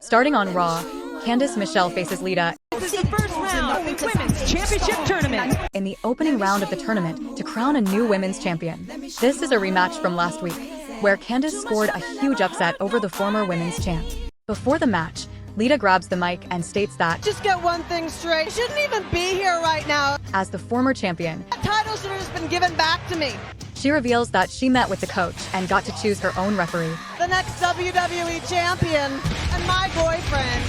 Starting on Raw, Candice Michelle faces Lita This is the first round of the Women's Championship Tournament. in the opening round of the tournament to crown a new women's champion. This is a rematch from last week, where Candice scored a huge upset over the former women's champ. Before the match, Lita grabs the mic and states that, Just get one thing straight. I shouldn't even be here right now. as the former champion, That title should have just been given back to me. she reveals that she met with the coach and got to choose her own referee. The next WWE champion and my boyfriend,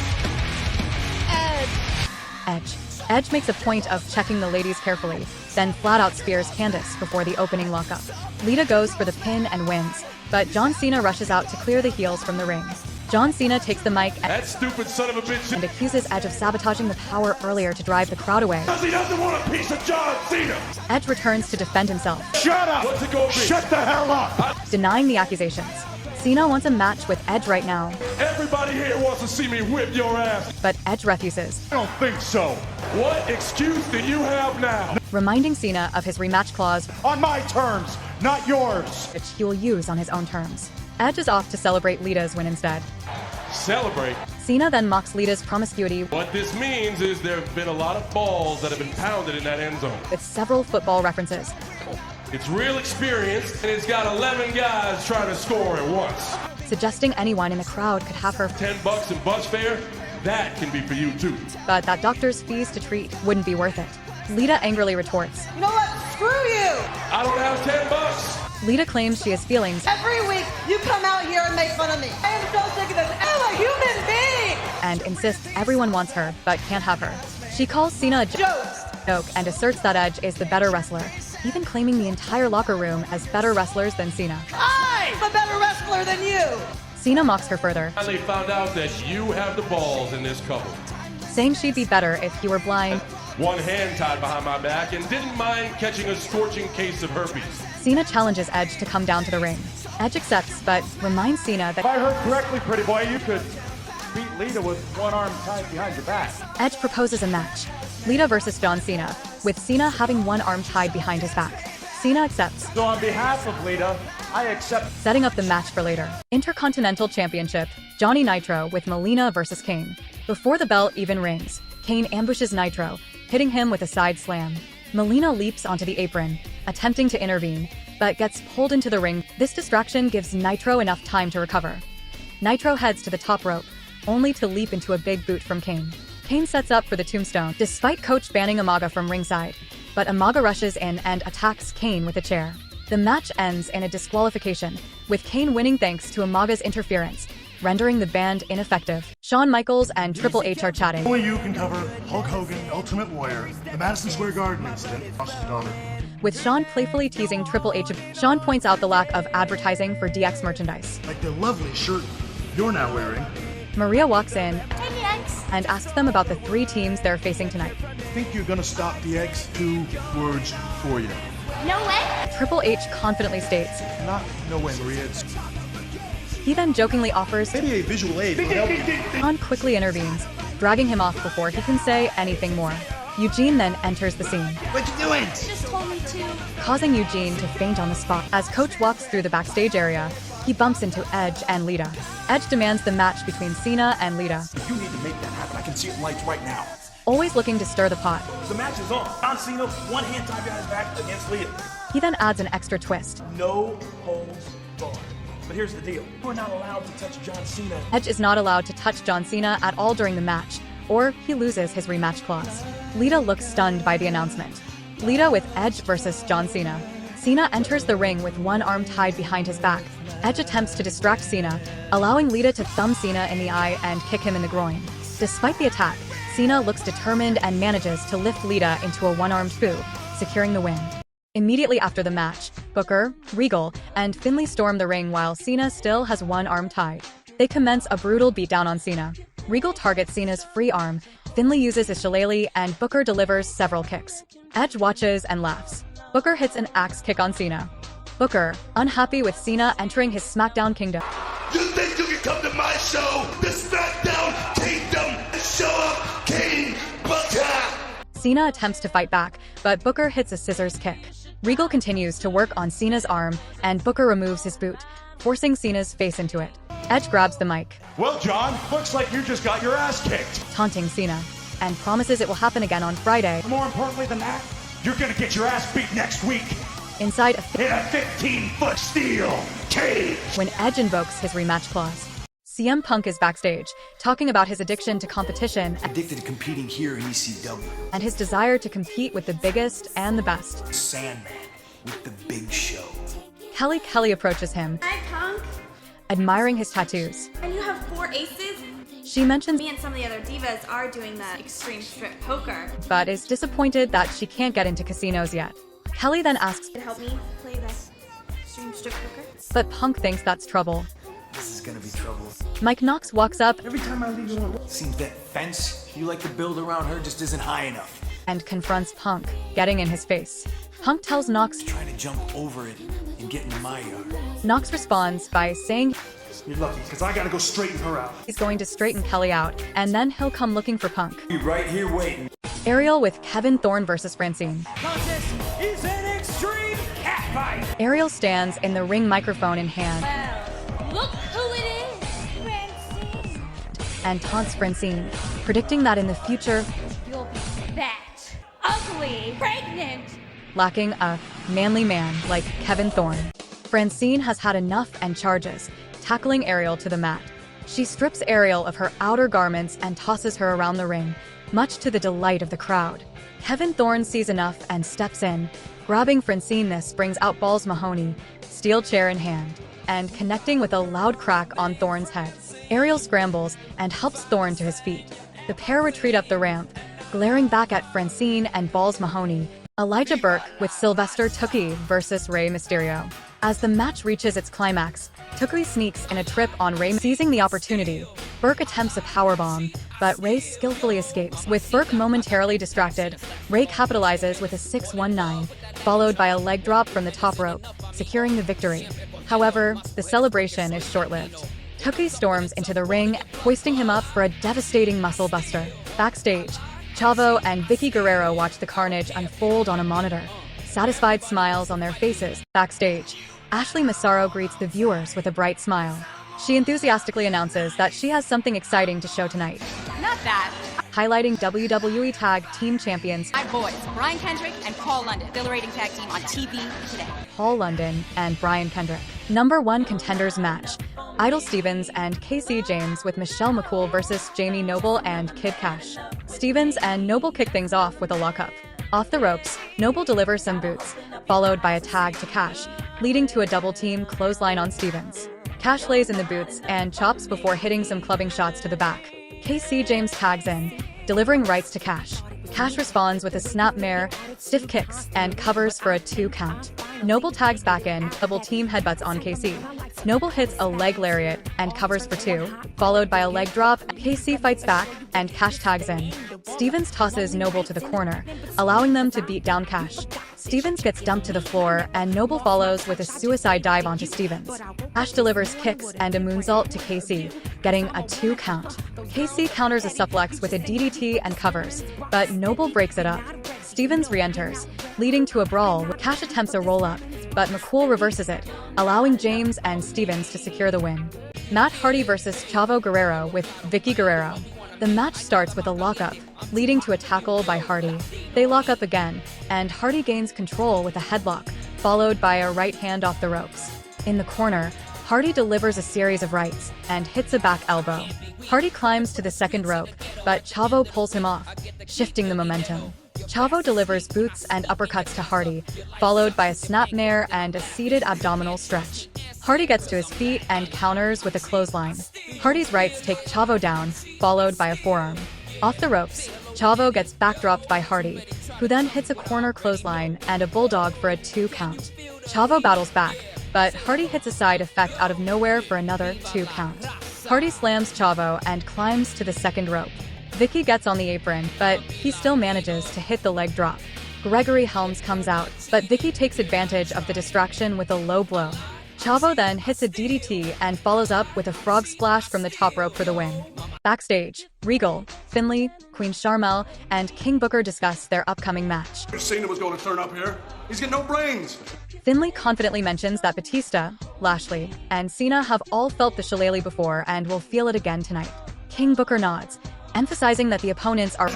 Edge. Edge makes a point of checking the ladies carefully, then flat out spears Candice before the opening lockup. Lita goes for the pin and wins, but John Cena rushes out to clear the heels from the ring. John Cena takes the mic That stupid son of a bitch. and accuses Edge of sabotaging the power earlier to drive the crowd away. Because he doesn't want a piece of John Cena. Edge returns to defend himself, Shut up. What's it gonna be? Shut the hell up. denying the accusations. Cena wants a match with Edge right now, Everybody here wants to see me whip your ass. but Edge refuses, I don't think so. What excuse do you have now? reminding Cena of his rematch clause, On my terms, not yours. which he will use on his own terms. Edge is off to celebrate Lita's win instead. Celebrate. Cena then mocks Lita's promiscuity What this means is there have been a lot of balls that have been pounded in that end zone. with several football references. It's real experience, and it's got 11 guys trying to score at once. Suggesting anyone in the crowd could have her, $10 in bus fare, that can be for you too. but that doctor's fees to treat wouldn't be worth it. Lita angrily retorts. You know what? Screw you. I don't have $10. Lita claims she has feelings Every week you come out here and make fun of me. I am so sick of this. I'm a human being. and insists everyone wants her, but can't have her. She calls Cena a Jokes. joke and asserts that Edge is the better wrestler, even claiming the entire locker room as better wrestlers than Cena. I'm a better wrestler than you. Cena mocks her further, Finally found out that you have the balls in this couple. saying she'd be better if he were blind. One hand tied behind my back and didn't mind catching a scorching case of herpes. Cena challenges Edge to come down to the ring. Edge accepts, but reminds Cena If that I heard correctly, pretty boy, you could beat Lita with one arm tied behind your back. Edge proposes a match, Lita versus John Cena, with Cena having one arm tied behind his back. Cena accepts, So on behalf of Lita, I accept. setting up the match for later. Intercontinental Championship, Johnny Nitro with Melina versus Kane. Before the bell even rings, Kane ambushes Nitro, hitting him with a side slam. Melina leaps onto the apron, attempting to intervene, but gets pulled into the ring. This distraction gives Nitro enough time to recover. Nitro heads to the top rope, only to leap into a big boot from Kane. Kane sets up for the tombstone, despite Coach banning Umaga from ringside, but Umaga rushes in and attacks Kane with a chair. The match ends in a disqualification, with Kane winning thanks to Umaga's interference, rendering the band ineffective. Shawn Michaels and Triple H are chatting, Only you can cover Hulk Hogan, Ultimate Warrior, the Madison Square Garden incident, Austin's daughter. with Shawn playfully teasing Triple H. Shawn points out the lack of advertising for DX merchandise. Like the lovely shirt you're now wearing. Maria walks in and asks them about the 3 teams they're facing tonight. I think you're gonna stop DX. 2 words for you. No way. Triple H confidently states. Not no way, Maria. It's He then jokingly offers. maybe a visual aid will help you. Shawn quickly intervenes, dragging him off before he can say anything more. Eugene then enters the scene, What you doing? Just told me to. causing Eugene to faint on the spot. As Coach walks through the backstage area, he bumps into Edge and Lita. Edge demands the match between Cena and Lita, You need to make that happen. I can see it in lights right now. always looking to stir the pot. The match is on. John Cena, one hand tied behind his back against Lita. He then adds an extra twist. No holds barred. But here's the deal. You're not allowed to touch John Cena. Edge is not allowed to touch John Cena at all during the match, or he loses his rematch clause. Lita looks stunned by the announcement. Lita with Edge versus John Cena. Cena enters the ring with one arm tied behind his back. Edge attempts to distract Cena, allowing Lita to thumb Cena in the eye and kick him in the groin. Despite the attack, Cena looks determined and manages to lift Lita into a one-armed foo, securing the win. Immediately after the match, Booker, Regal, and Finlay storm the ring while Cena still has one arm tied. They commence a brutal beatdown on Cena. Regal targets Cena's free arm, Finlay uses his shillelagh, and Booker delivers several kicks. Edge watches and laughs. Booker hits an axe kick on Cena. Booker, unhappy with Cena entering his SmackDown kingdom, You think you can come to my show, the SmackDown Kingdom, and show up King Booker? Cena attempts to fight back, but Booker hits a scissors kick. Regal continues to work on Cena's arm, and Booker removes his boot, forcing Cena's face into it. Edge grabs the mic, Well, John, looks like you just got your ass kicked. taunting Cena, and promises it will happen again on Friday. More importantly than that, you're gonna get your ass beat next week Inside in a 15-foot steel cage. when Edge invokes his rematch clause. CM Punk is backstage, talking about his addiction to competition Addicted to competing here in ECW. and his desire to compete with the biggest and the best. Sandman with the big show. Kelly approaches him, Hi, Punk. admiring his tattoos. And you have 4 aces? She mentions Me and some of the other divas are doing the extreme strip poker. but is disappointed that she can't get into casinos yet. Kelly then asks, Could help me play the extreme strip poker? but Punk thinks that's trouble. This is gonna be trouble. Mike Knox walks up Every time I leave you alone, seems that fence you like to build around her just isn't high enough. and confronts Punk, getting in his face. Punk tells Knox. Trying to jump over it and get into my yard. Knox responds by saying You're lucky, because I gotta go straighten her out. he's going to straighten Kelly out, and then he'll come looking for Punk. Be right here waiting. Ariel with Kevin Thorne versus Francine. Contest is an extreme catfight. Ariel stands in the ring, microphone in hand, Look who it is! Francine! and taunts Francine, predicting that in the future, You'll be fat, ugly, pregnant! lacking a manly man like Kevin Thorne. Francine has had enough and charges, tackling Ariel to the mat. She strips Ariel of her outer garments and tosses her around the ring, much to the delight of the crowd. Kevin Thorne sees enough and steps in, grabbing Francine. This brings out Balls Mahoney, steel chair in hand, and connecting with a loud crack on Thorne's head. Ariel scrambles and helps Thorne to his feet. The pair retreat up the ramp, glaring back at Francine and Balls Mahoney. Elijah Burke with Sylvester Tookie versus Rey Mysterio. As the match reaches its climax, Tookie sneaks in a trip on Rey. Seizing the opportunity, Burke attempts a powerbomb, but Rey skillfully escapes. With Burke momentarily distracted, Rey capitalizes with a 619, followed by a leg drop from the top rope, securing the victory. However, the celebration is short-lived. Tookie storms into the ring, hoisting him up for a devastating muscle buster. Backstage, Chavo and Vickie Guerrero watch the carnage unfold on a monitor, satisfied smiles on their faces. Backstage, Ashley Massaro greets the viewers with a bright smile. She enthusiastically announces that she has something exciting to show tonight, Not that. highlighting WWE Tag Team Champions My boys, Brian Kendrick and Paul London, exhilarating tag team on TV today. Paul London and Brian Kendrick. #1 contenders match, Idol Stevens and KC James with Michelle McCool versus Jamie Noble and Kid Kash. Stevens and Noble kick things off with a lockup. Off the ropes, Noble delivers some boots, followed by a tag to Kash, leading to a double-team clothesline on Stevens. Kash lays in the boots and chops before hitting some clubbing shots to the back. KC James tags in, delivering rights to Kash. Kash responds with a snapmare, stiff kicks, and covers for a 2 count. Noble tags back in, double-team headbutts on KC. Noble hits a leg lariat and covers for 2, followed by a leg drop. KC fights back, and Kash tags in. Stevens tosses Noble to the corner, allowing them to beat down Kash. Stevens gets dumped to the floor, and Noble follows with a suicide dive onto Stevens. Kash delivers kicks and a moonsault to KC, getting a 2 count. KC counters a suplex with a DDT and covers, but Noble breaks it up. Stevens re-enters, leading to a brawl. Kash attempts a roll-up, but McCool reverses it, allowing James and Stevens to secure the win. Matt Hardy versus Chavo Guerrero with Vickie Guerrero. The match starts with a lockup, leading to a tackle by Hardy. They lock up again, and Hardy gains control with a headlock, followed by a right hand off the ropes. In the corner, Hardy delivers a series of rights and hits a back elbow. Hardy climbs to the second rope, but Chavo pulls him off, shifting the momentum. Chavo delivers boots and uppercuts to Hardy, followed by a snapmare and a seated abdominal stretch. Hardy gets to his feet and counters with a clothesline. Hardy's rights take Chavo down, followed by a forearm. Off the ropes, Chavo gets backdropped by Hardy, who then hits a corner clothesline and a bulldog for a 2 count. Chavo battles back, but Hardy hits a side effect out of nowhere for another 2 count. Hardy slams Chavo and climbs to the second rope. Vickie gets on the apron, but he still manages to hit the leg drop. Gregory Helms comes out, but Vickie takes advantage of the distraction with a low blow. Chavo then hits a DDT and follows up with a frog splash from the top rope for the win. Backstage, Regal, Finlay, Queen Sharmell, and King Booker discuss their upcoming match. Cena was going to turn up here. He's got no brains. Finlay confidently mentions that Batista, Lashley, and Cena have all felt the shillelagh before and will feel it again tonight. King Booker nods, emphasizing that the opponents are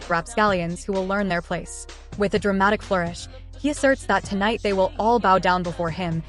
rapscallions who will learn their place. With a dramatic flourish, he asserts that tonight they will all bow down before him.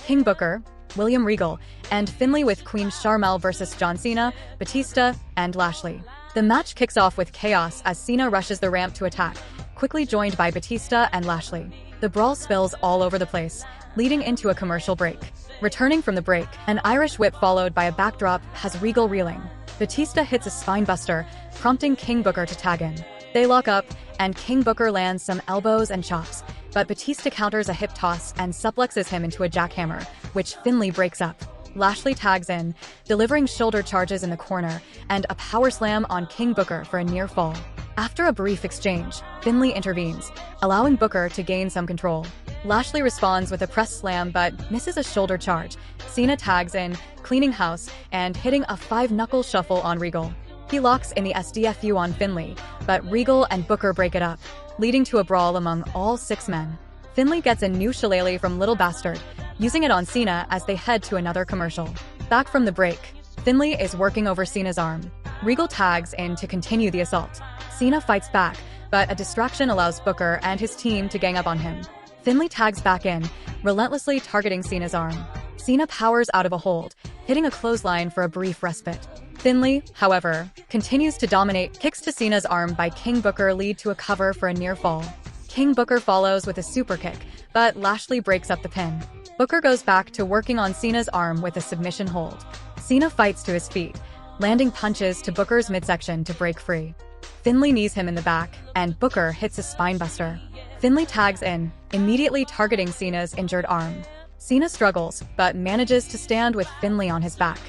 King Booker, William Regal, and Finlay with Queen Sharmell versus John Cena, Batista, and Lashley. The match kicks off with chaos as Cena rushes the ramp to attack, quickly joined by Batista and Lashley. The brawl spills all over the place, leading into a commercial break. Returning from the break, an Irish whip followed by a backdrop has Regal reeling. Batista hits a spinebuster, prompting King Booker to tag in. They lock up, and King Booker lands some elbows and chops, but Batista counters a hip toss and suplexes him into a jackhammer, which Finlay breaks up. Lashley tags in, delivering shoulder charges in the corner, and a power slam on King Booker for a near fall. After a brief exchange, Finlay intervenes, allowing Booker to gain some control. Lashley responds with a press slam but misses a shoulder charge. Cena tags in, cleaning house, and hitting a 5-knuckle shuffle on Regal. He locks in the SDFU on Finlay, but Regal and Booker break it up, leading to a brawl among all 6 men. Finlay gets a new shillelagh from Little Bastard, using it on Cena as they head to another commercial. Back from the break, Finlay is working over Cena's arm. Regal tags in to continue the assault. Cena fights back, but a distraction allows Booker and his team to gang up on him. Finlay tags back in, relentlessly targeting Cena's arm. Cena powers out of a hold, hitting a clothesline for a brief respite. Finlay, however, continues to dominate. Kicks to Cena's arm by King Booker lead to a cover for a near fall. King Booker follows with a super kick, but Lashley breaks up the pin. Booker goes back to working on Cena's arm with a submission hold. Cena fights to his feet, landing punches to Booker's midsection to break free. Finlay knees him in the back, and Booker hits a spinebuster. Finlay tags in, immediately targeting Cena's injured arm. Cena struggles, but manages to stand with Finlay on his back.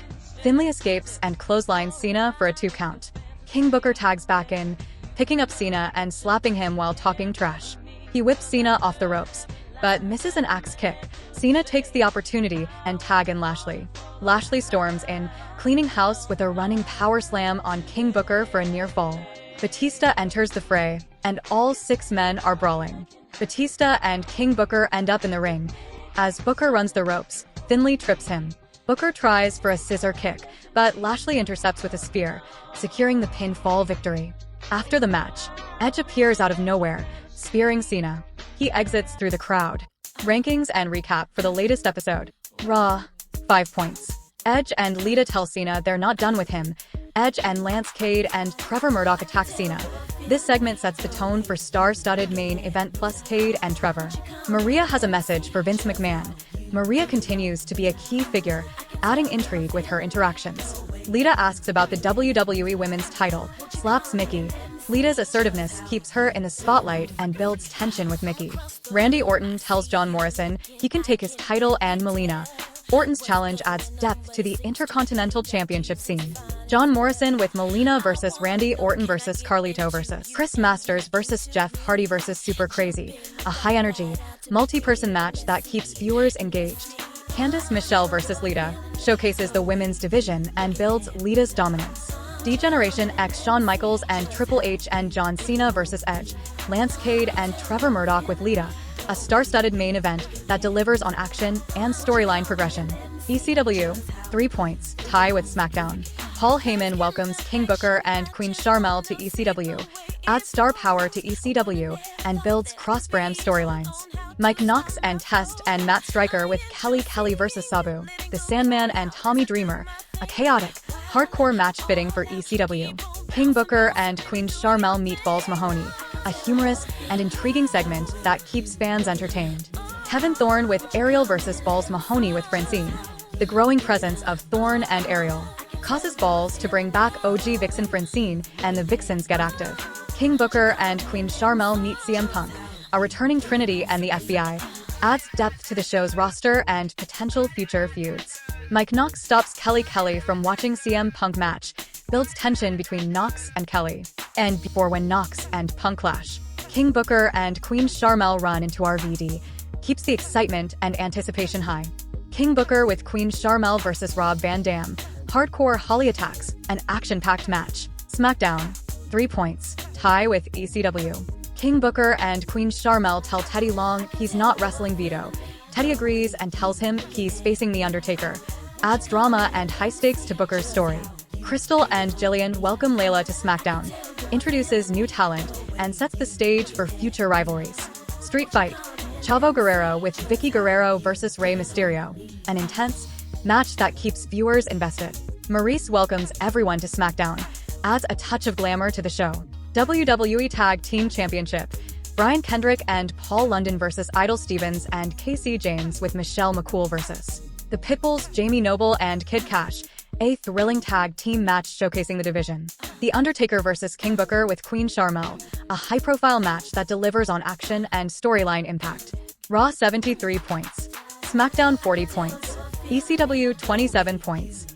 Finlay escapes and clotheslines Cena for a 2 count. King Booker tags back in, picking up Cena and slapping him while talking trash. He whips Cena off the ropes, but misses an axe kick. Cena takes the opportunity and tag in Lashley. Lashley storms in, cleaning house with a running power slam on King Booker for a near fall. Batista enters the fray, and all 6 men are brawling. Batista and King Booker end up in the ring. As Booker runs the ropes, Finlay trips him. Booker tries for a scissor kick, but Lashley intercepts with a spear, securing the pinfall victory. After the match, Edge appears out of nowhere, spearing Cena. He exits through the crowd. Rankings and recap for the latest episode. Raw, 5 points. Edge and Lita tell Cena they're not done with him. Edge and Lance Cade and Trevor Murdoch attack Cena. This segment sets the tone for star-studded main event plus Cade and Trevor. Maria has a message for Vince McMahon. Maria continues to be a key figure, adding intrigue with her interactions. Lita asks about the WWE Women's title, slaps Mickie. Lita's assertiveness keeps her in the spotlight and builds tension with Mickie. Randy Orton tells John Morrison he can take his title and Melina. Orton's challenge adds depth to the Intercontinental Championship scene. John Morrison with Melina versus Randy Orton versus Carlito versus Chris Masters versus Jeff Hardy versus Super Crazy. A high-energy, multi-person match that keeps viewers engaged. Candice Michelle versus Lita showcases the women's division and builds Lita's dominance. D-Generation X Shawn Michaels and Triple H and John Cena versus Edge. Lance Cade and Trevor Murdoch with Lita. A star-studded main event that delivers on action and storyline progression. ECW, 3 points, tie with SmackDown. Paul Heyman welcomes King Booker and Queen Sharmell to ECW, adds star power to ECW, and builds cross-brand storylines. Mike Knox and Test and Matt Striker with Kelly versus Sabu, The Sandman and Tommy Dreamer, a chaotic, hardcore match fitting for ECW. King Booker and Queen Sharmell meet Balls Mahoney, a humorous and intriguing segment that keeps fans entertained. Kevin Thorne with Ariel versus Balls Mahoney with Francine. The growing presence of Thorne and Ariel causes Balls to bring back OG Vixen Francine, and the Vixens get active. King Booker and Queen Sharmell meet CM Punk, a returning Trinity and the FBI, adds depth to the show's roster and potential future feuds. Mike Knox stops Kelly from watching CM Punk match, builds tension between Knox and Kelly. And before when Knox and Punk clash, King Booker and Queen Sharmell run into RVD, keeps the excitement and anticipation high. King Booker with Queen Sharmell versus Rob Van Dam. Hardcore Holly attacks, an action-packed match. SmackDown, 3 points. Tie with ECW. King Booker and Queen Sharmell tell Teddy Long he's not wrestling Vito. Teddy agrees and tells him he's facing The Undertaker. Adds drama and high stakes to Booker's story. Crystal and Jillian welcome Layla to SmackDown, introduces new talent, and sets the stage for future rivalries. Street Fight. Chavo Guerrero with Vickie Guerrero versus Rey Mysterio. An intense match that keeps viewers invested. Maurice welcomes everyone to SmackDown, adds a touch of glamour to the show. WWE Tag Team Championship. Brian Kendrick and Paul London versus Idol Stevens and KC James with Michelle McCool versus the Pitbulls, Jamie Noble and Kid Kash. A thrilling tag team match showcasing the division. The Undertaker versus King Booker with Queen Sharmell, a high-profile match that delivers on action and storyline impact. Raw 73 points. SmackDown 40 points. ECW 27 points.